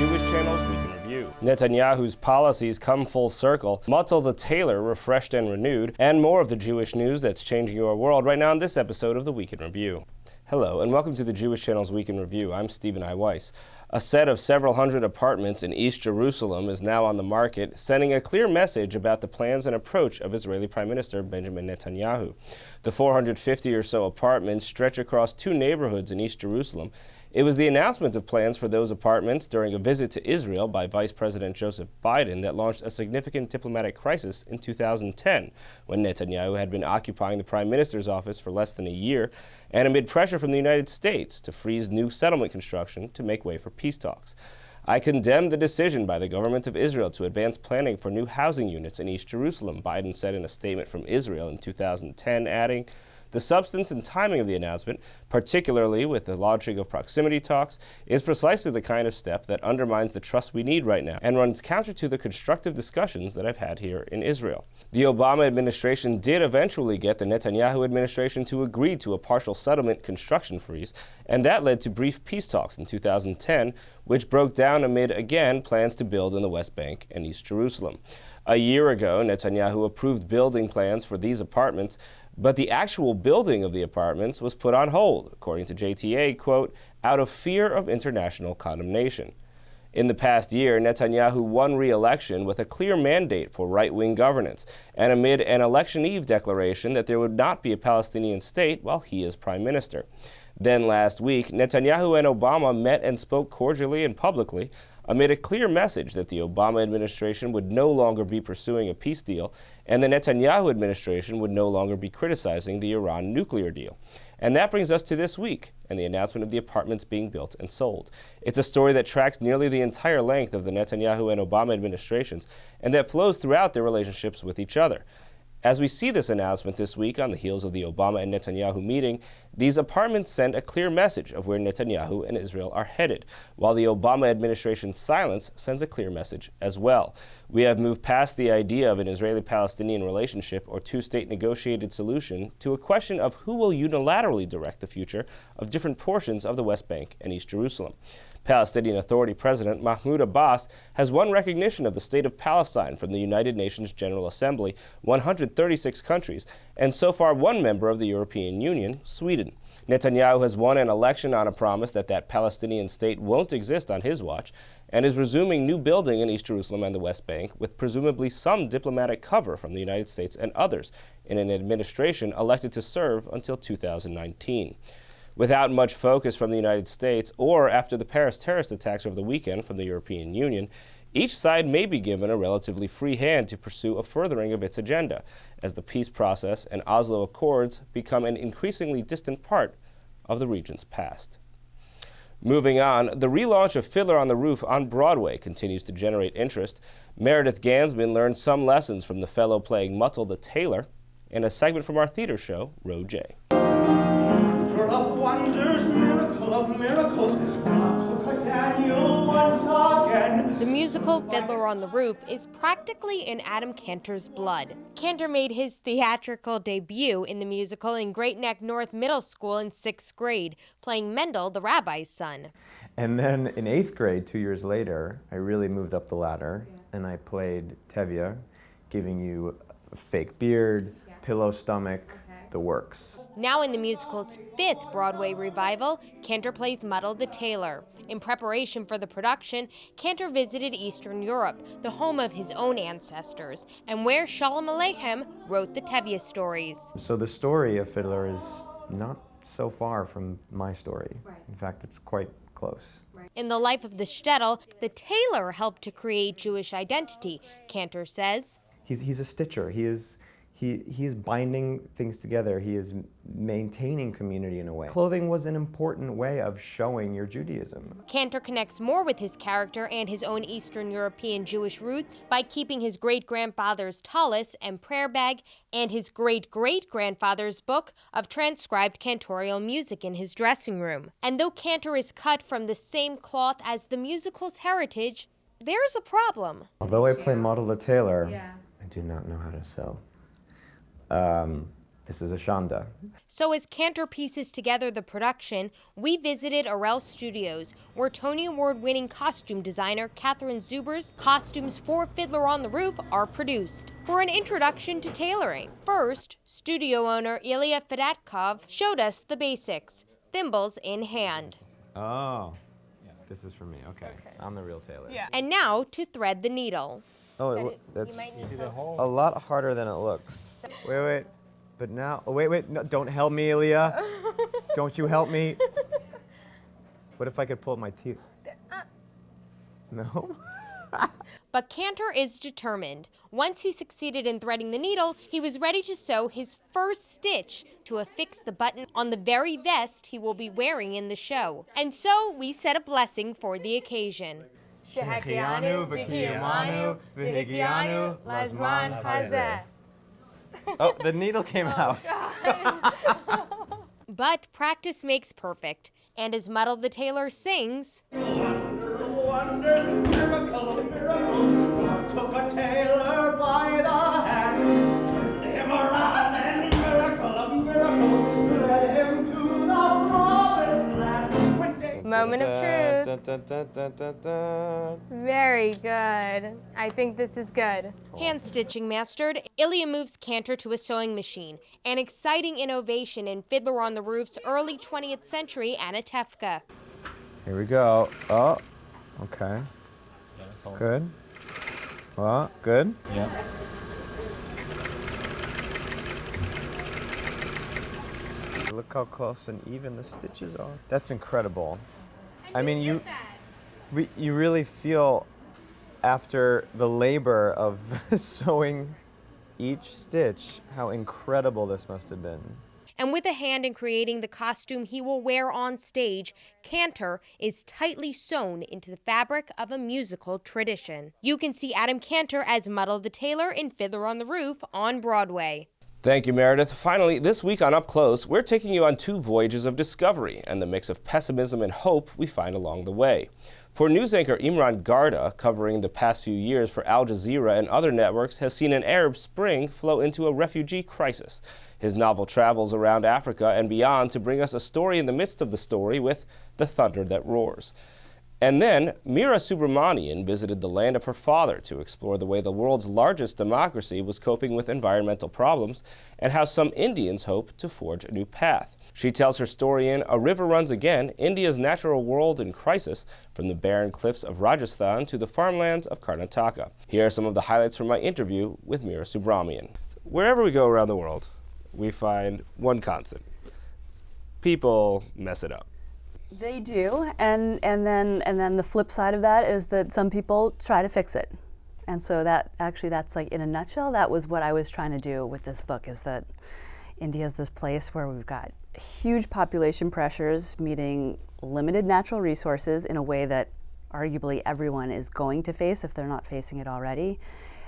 Jewish Channel's Week in Review. Netanyahu's policies come full circle, Motel the Tailor refreshed and renewed, and more of the Jewish news that's changing your world right now in this episode of the Week in Review. Hello, and welcome to the Jewish Channel's Week in Review. I'm Stephen I. Weiss. A set of several hundred apartments in East Jerusalem is now on the market, sending a clear message about the plans and approach of Israeli Prime Minister Benjamin Netanyahu. The 450 or so apartments stretch across two neighborhoods in East Jerusalem. It was the announcement of plans for those apartments during a visit to Israel by Vice President Joseph Biden that launched a significant diplomatic crisis in 2010, when Netanyahu had been occupying the Prime Minister's office for less than a year, and amid pressure from the United States to freeze new settlement construction to make way for peace talks. I condemn the decision by the government of Israel to advance planning for new housing units in East Jerusalem, Biden said in a statement from Israel in 2010, adding, "The substance and timing of the announcement, particularly with the launching of proximity talks, is precisely the kind of step that undermines the trust we need right now and runs counter to the constructive discussions that I've had here in Israel." The Obama administration did eventually get the Netanyahu administration to agree to a partial settlement construction freeze, and that led to brief peace talks in 2010, which broke down amid, again, plans to build in the West Bank and East Jerusalem. A year ago, Netanyahu approved building plans for these apartments, but the actual building of the apartments was put on hold, according to JTA, quote, out of fear of international condemnation. In the past year, Netanyahu won re-election with a clear mandate for right-wing governance, and amid an election eve declaration that there would not be a Palestinian state while he is prime minister. Then last week, Netanyahu and Obama met and spoke cordially and publicly, amid a clear message that the Obama administration would no longer be pursuing a peace deal, and the Netanyahu administration would no longer be criticizing the Iran nuclear deal. And that brings us to this week, and the announcement of the apartments being built and sold. It's a story that tracks nearly the entire length of the Netanyahu and Obama administrations, and that flows throughout their relationships with each other. As we see this announcement this week on the heels of the Obama and Netanyahu meeting, these apartments send a clear message of where Netanyahu and Israel are headed, while the Obama administration's silence sends a clear message as well. We have moved past the idea of an Israeli-Palestinian relationship or two-state negotiated solution to a question of who will unilaterally direct the future of different portions of the West Bank and East Jerusalem. Palestinian Authority President Mahmoud Abbas has won recognition of the State of Palestine from the United Nations General Assembly, 136 countries, and so far one member of the European Union, Sweden. Netanyahu has won an election on a promise that that Palestinian state won't exist on his watch, and is resuming new building in East Jerusalem and the West Bank with presumably some diplomatic cover from the United States and others in an administration elected to serve until 2019. Without much focus from the United States or after the Paris terrorist attacks over the weekend from the European Union, each side may be given a relatively free hand to pursue a furthering of its agenda, as the peace process and Oslo Accords become an increasingly distant part of the region's past. Moving on, the relaunch of Fiddler on the Roof on Broadway continues to generate interest. Meredith Ganzman learned some lessons from the fellow playing Motel the Tailor in a segment from our theater show, Row J. Of wonders, miracle of miracles, God took a Daniel once again. The musical Fiddler on the Roof is practically in Adam Kantor's blood. Kantor made his theatrical debut in the musical in Great Neck North Middle School in 6th grade, playing Mendel, the rabbi's son. And then in 8th grade, 2 years later, I really moved up the ladder, and I played Tevye, giving you a fake beard, pillow stomach, the works. Now in the musical's 5th Broadway revival, Kantor plays Motel the Tailor. In preparation for the production, Kantor visited Eastern Europe, the home of his own ancestors, and where Shalom Aleichem wrote the Tevye stories. So the story of Fiddler is not so far from my story. Right. In fact, it's quite close. In the life of the shtetl, the tailor helped to create Jewish identity, Kantor says. He's a stitcher. He is binding things together. He is maintaining community in a way. Clothing was an important way of showing your Judaism. Kantor connects more with his character and his own Eastern European Jewish roots by keeping his great-grandfather's tallis and prayer bag and his great-great-grandfather's book of transcribed cantorial music in his dressing room. And though Kantor is cut from the same cloth as the musical's heritage, there's a problem. Although I play Motel the Tailor, I do not know how to sew. This is a shanda. So as Kantor pieces together the production, we visited Arel Studios, where Tony Award-winning costume designer Catherine Zuber's costumes for Fiddler on the Roof are produced. For an introduction to tailoring, first, studio owner Ilya Fedatkov showed us the basics, thimbles in hand. Oh, this is for me. Okay. I'm the real tailor. Yeah. And now to thread the needle. Oh, that's a lot harder than it looks. Wait. But now, wait, no, don't help me, Ilya. Don't you help me. What if I could pull my teeth? No? But Kantor is determined. Once he succeeded in threading the needle, he was ready to sew his first stitch to affix the button on the very vest he will be wearing in the show. And so we said a blessing for the occasion. Shehakianu, Vikiyamanu, Vihigianu, Lazman Hazeh. Oh, the needle came out. But practice makes perfect. And as Motel the Tailor sings, Wonders, miracle of miracles, God took a tailor by the hand, turned him around, and miracle of miracles, led him to the promised land. When day Moment of truth. Dun, dun, dun, dun, dun. Very good. I think this is good. hand stitching mastered, Ilya moves Kantor to a sewing machine, an exciting innovation in Fiddler on the Roof's early 20th century Anatevka. Here we go. Oh, okay. Good. Well, good. Yeah. Look how close and even the stitches are. That's incredible. I mean, you really feel after the labor of sewing each stitch how incredible this must have been. And with a hand in creating the costume he will wear on stage, Kantor is tightly sewn into the fabric of a musical tradition. You can see Adam Kantor as Motel the Tailor in Fiddler on the Roof on Broadway. Thank you, Meredith. Finally, this week on Up Close, we're taking you on 2 voyages of discovery and the mix of pessimism and hope we find along the way. For news anchor Imran Garda, covering the past few years for Al Jazeera and other networks, has seen an Arab Spring flow into a refugee crisis. His novel travels around Africa and beyond to bring us a story in the midst of the story with The Thunder That Roars. And then, Meera Subramanian visited the land of her father to explore the way the world's largest democracy was coping with environmental problems and how some Indians hope to forge a new path. She tells her story in A River Runs Again, India's natural world in crisis, from the barren cliffs of Rajasthan to the farmlands of Karnataka. Here are some of the highlights from my interview with Meera Subramanian. Wherever we go around the world, we find one constant. People mess it up. They do, and then the flip side of that is that some people try to fix it. And so that's like, in a nutshell, that was what I was trying to do with this book, is that India is this place where we've got huge population pressures meeting limited natural resources in a way that arguably everyone is going to face if they're not facing it already.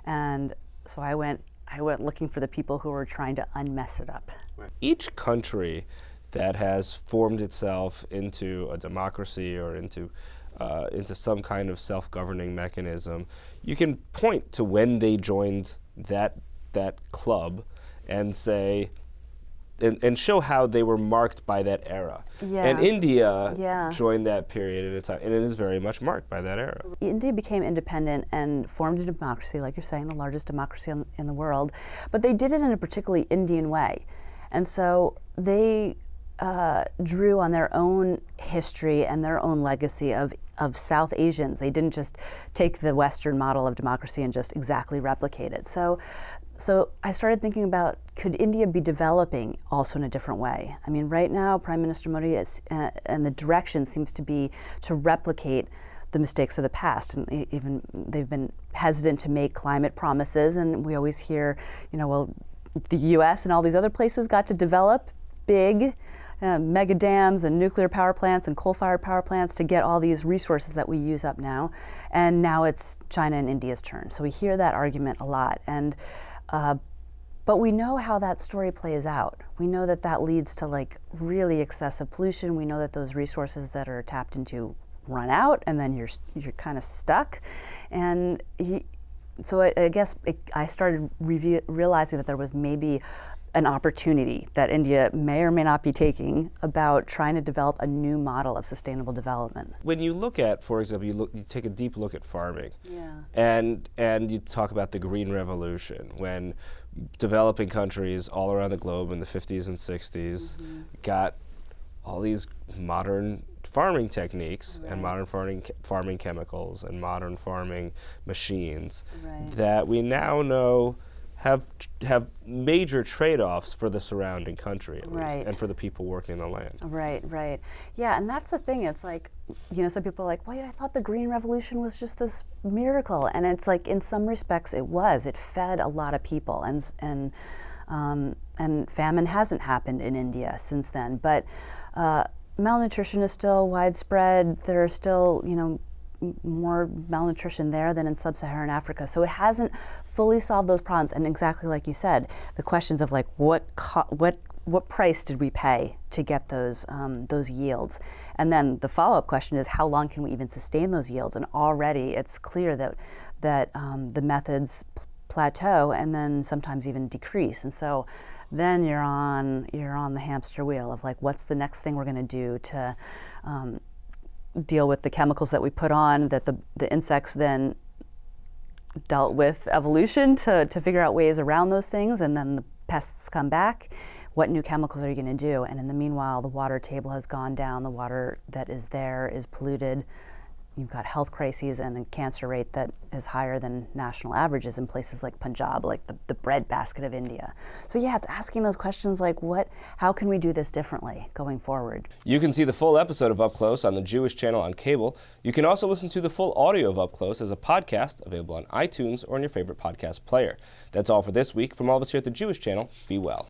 And so I went looking for the people who were trying to unmess it up. Each country that has formed itself into a democracy or into some kind of self-governing mechanism, you can point to when they joined that club and say, and show how they were marked by that era. Yeah. And India joined that period at a time, and it is very much marked by that era. India became independent and formed a democracy, like you're saying, the largest democracy in the world, but they did it in a particularly Indian way. And so they drew on their own history and their own legacy of South Asians. They didn't just take the Western model of democracy and just exactly replicate it. So I started thinking about, could India be developing also in a different way? I mean, right now, Prime Minister Modi and the direction seems to be to replicate the mistakes of the past, and even they've been hesitant to make climate promises. And we always hear, well, the U.S. and all these other places got to develop big mega dams and nuclear power plants and coal-fired power plants to get all these resources that we use up now. And now it's China and India's turn. So we hear that argument a lot. And but we know how that story plays out. We know that leads to like really excessive pollution. We know that those resources that are tapped into run out, and then you're kind of stuck. And so I guess I started realizing that there was maybe an opportunity that India may or may not be taking about trying to develop a new model of sustainable development. When you look at, for example, you take a deep look at farming, Yeah. and you talk about the Green Revolution, when developing countries all around the globe in the 50s and 60s got all these modern farming techniques and modern farming chemicals and modern farming machines that we now know have major trade-offs for the surrounding country, at least, and for the people working the land. Right. Yeah, and that's the thing. It's like, some people are like, wait, I thought the Green Revolution was just this miracle. And it's like, in some respects, it was. It fed a lot of people, and famine hasn't happened in India since then. But malnutrition is still widespread. There are still, more malnutrition there than in sub-Saharan Africa. So it hasn't fully solved those problems. And exactly like you said, the questions of like what price did we pay to get those yields? And then the follow-up question is, how long can we even sustain those yields? And already it's clear that the methods plateau and then sometimes even decrease. And so then you're on the hamster wheel of like, what's the next thing we're going to do to deal with the chemicals that we put on, that the insects then dealt with evolution to figure out ways around those things, and then the pests come back. What new chemicals are you going to do? And in the meanwhile, the water table has gone down. The water that is there is polluted. You've got health crises and a cancer rate that is higher than national averages in places like Punjab, like the breadbasket of India. So yeah, it's asking those questions like, how can we do this differently going forward? You can see the full episode of Up Close on the Jewish Channel on cable. You can also listen to the full audio of Up Close as a podcast available on iTunes or on your favorite podcast player. That's all for this week. From all of us here at the Jewish Channel, be well.